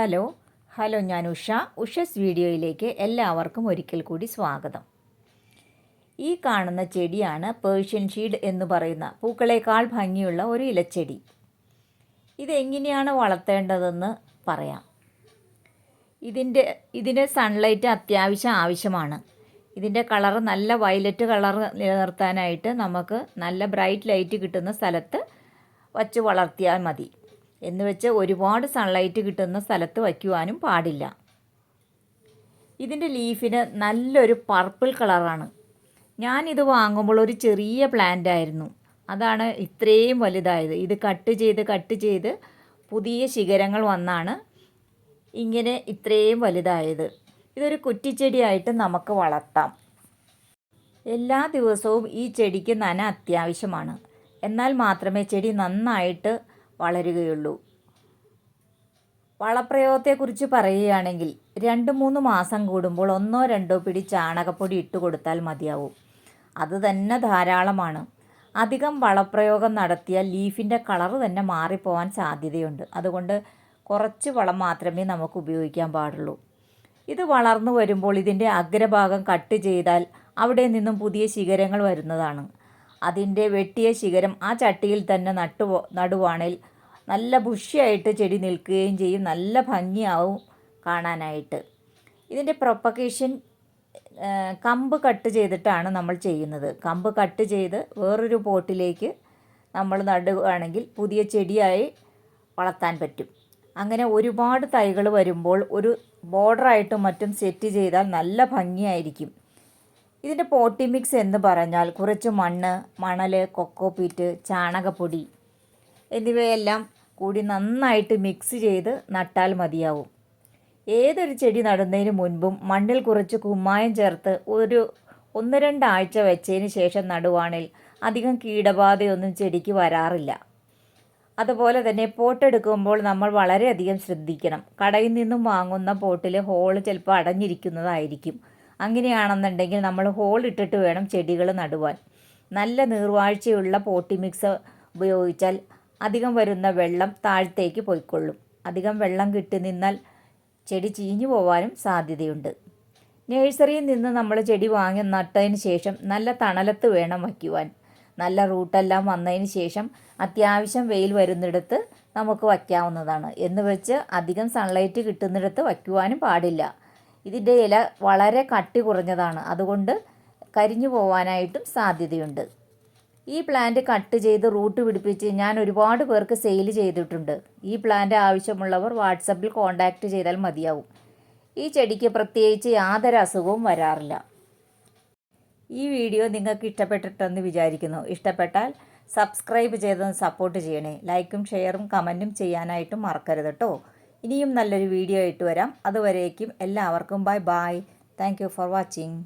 Hello ഞാൻ ഉഷസ് വീഡിയോയിലേക്ക് എല്ലാവർക്കും ഒരിക്കൽ കൂടി സ്വാഗതം. ഈ കാണുന്ന ചെടിയാണ് പേർഷ്യൻ ഷീഡ് എന്ന് പറയുന്ന പൂക്കളേക്കാൾ ഭംഗിയുള്ള ഒരു ഇലച്ചെടി. ഇതെങ്ങനെയാണ് വളർത്തേണ്ടതെന്ന് പറയാം. ഇതിന് സൺലൈറ്റ് അത്യാവശ്യം ആവശ്യമാണ്. ഇതിൻ്റെ കളർ നല്ല വയലറ്റ് കളർ നിലനിർത്താനായിട്ട് നമുക്ക് നല്ല ബ്രൈറ്റ് ലൈറ്റ് കിട്ടുന്ന സ്ഥലത്ത് വച്ച് വളർത്തിയാൽ മതി. എന്ന് വെച്ച് ഒരുപാട് സൺലൈറ്റ് കിട്ടുന്ന സ്ഥലത്ത് വയ്ക്കുവാനും പാടില്ല. ഇതിൻ്റെ ലീഫിന് നല്ലൊരു പർപ്പിൾ കളറാണ്. ഞാനിത് വാങ്ങുമ്പോൾ ഒരു ചെറിയ പ്ലാന്റ് ആയിരുന്നു, അതാണ് ഇത്രയും വലുതായത്. ഇത് കട്ട് ചെയ്ത് പുതിയ ശിഖരങ്ങൾ വന്നാണ് ഇങ്ങനെ ഇത്രയും വലുതായത്. ഇതൊരു കുറ്റിച്ചെടിയായിട്ട് നമുക്ക് വളർത്താം. എല്ലാ ദിവസവും ഈ ചെടിക്ക് നന അത്യാവശ്യമാണ്. എന്നാൽ മാത്രമേ ചെടി നന്നായിട്ട് വളരുകയുള്ളൂ. വളപ്രയോഗത്തെക്കുറിച്ച് പറയുകയാണെങ്കിൽ 2-3 മാസം കൂടുമ്പോൾ 1-2 പിടി ചാണകപ്പൊടി ഇട്ട് കൊടുത്താൽ മതിയാവും. അത് തന്നെ ധാരാളമാണ്. അധികം വളപ്രയോഗം നടത്തിയാൽ ലീഫിൻ്റെ കളർ തന്നെ മാറിപ്പോവാൻ സാധ്യതയുണ്ട്. അതുകൊണ്ട് കുറച്ച് വളം മാത്രമേ നമുക്ക് ഉപയോഗിക്കാൻ പാടുള്ളൂ. ഇത് വളർന്നു വരുമ്പോൾ ഇതിൻ്റെ അഗ്രഭാഗം കട്ട് ചെയ്താൽ അവിടെ നിന്നും പുതിയ ശിഖരങ്ങൾ വരുന്നതാണ്. അതിൻ്റെ വെട്ടിയ ശിഖരം ആ ചട്ടിയിൽ തന്നെ നടുവാണെങ്കിൽ നല്ല ബുഷിയായിട്ട് ചെടി നിൽക്കുകയും ചെയ്യും. നല്ല ഭംഗിയാവും കാണാനായിട്ട്. ഇതിൻ്റെ പ്രൊപ്പഗേഷൻ കമ്പ് കട്ട് ചെയ്തിട്ടാണ് നമ്മൾ ചെയ്യുന്നത്. കമ്പ് കട്ട് ചെയ്ത് വേറൊരു പോട്ടിലേക്ക് നമ്മൾ നടുകയാണെങ്കിൽ പുതിയ ചെടിയായി വളർത്താൻ പറ്റും. അങ്ങനെ ഒരുപാട് തൈകൾ വരുമ്പോൾ ഒരു ബോർഡറായിട്ടും മറ്റും സെറ്റ് ചെയ്താൽ നല്ല ഭംഗിയായിരിക്കും. ഇതിൻ്റെ പോട്ടി മിക്സ് എന്ന് പറഞ്ഞാൽ കുറച്ച് മണൽ, കൊക്കോപീറ്റ്, ചാണകപ്പൊടി എന്നിവയെല്ലാം കൂടി നന്നായിട്ട് മിക്സ് ചെയ്ത് നട്ടാൽ മതിയാവും. ഏതൊരു ചെടി നടുന്നതിന് മുൻപും മണ്ണിൽ കുറച്ച് കുമ്മായം ചേർത്ത് ഒരു 1-2 ആഴ്ച വെച്ചതിന് ശേഷം നടുവാണെങ്കിൽ അധികം കീടബാധയൊന്നും ചെടിക്ക് വരാറില്ല. അതുപോലെ തന്നെ പോട്ടെടുക്കുമ്പോൾ നമ്മൾ വളരെയധികം ശ്രദ്ധിക്കണം. കടയിൽ നിന്നും വാങ്ങുന്ന പോട്ടിൽ ഹോൾ ചിലപ്പോൾ അടഞ്ഞിരിക്കുന്നതായിരിക്കും. അങ്ങനെയാണെന്നുണ്ടെങ്കിൽ നമ്മൾ ഹോൾ ഇട്ടിട്ട് വേണം ചെടികൾ നടുവാൻ. നല്ല നീർവാഴ്ചയുള്ള പോട്ടി മിക്സ് ഉപയോഗിച്ചാൽ അധികം വരുന്ന വെള്ളം താഴത്തേക്ക് പോയിക്കൊള്ളും. അധികം വെള്ളം കിട്ടി നിന്നാൽ ചെടി ചീഞ്ഞു പോവാനും സാധ്യതയുണ്ട്. നഴ്സറിയിൽ നിന്ന് നമ്മൾ ചെടി വാങ്ങി നട്ടതിന് ശേഷം നല്ല തണലത്ത് വേണം വയ്ക്കുവാൻ. നല്ല റൂട്ടെല്ലാം വന്നതിന് ശേഷം അത്യാവശ്യം വെയിൽ വരുന്നിടത്ത് നമുക്ക് വയ്ക്കാവുന്നതാണ്. എന്ന് വെച്ച് അധികം സൺലൈറ്റ് കിട്ടുന്നിടത്ത് വയ്ക്കുവാനും പാടില്ല. ഇതിൻ്റെ ഇല വളരെ കട്ടി കുറഞ്ഞതാണ്, അതുകൊണ്ട് കരിഞ്ഞു പോവാനായിട്ടും സാധ്യതയുണ്ട്. ഈ പ്ലാന്റ് കട്ട് ചെയ്ത് റൂട്ട് പിടിപ്പിച്ച് ഞാൻ ഒരുപാട് പേർക്ക് സെയിൽ ചെയ്തിട്ടുണ്ട്. ഈ പ്ലാന്റ് ആവശ്യമുള്ളവർ വാട്സപ്പിൽ കോൺടാക്റ്റ് ചെയ്താൽ മതിയാവും. ഈ ചെടിക്ക് പ്രത്യേകിച്ച് യാതൊരു അസുഖവും വരാറില്ല. ഈ വീഡിയോ നിങ്ങൾക്ക് ഇഷ്ടപ്പെട്ടിട്ടെന്ന് വിചാരിക്കുന്നു. ഇഷ്ടപ്പെട്ടാൽ സബ്സ്ക്രൈബ് ചെയ്തൊന്ന് സപ്പോർട്ട് ചെയ്യണേ. ലൈക്കും ഷെയറും കമൻറ്റും ചെയ്യാനായിട്ടും മറക്കരുത് കേട്ടോ. ഇനിയും നല്ലൊരു വീഡിയോ ആയിട്ട് വരാം. അതുവരേക്കും എല്ലാവർക്കും bye. Thank you for watching.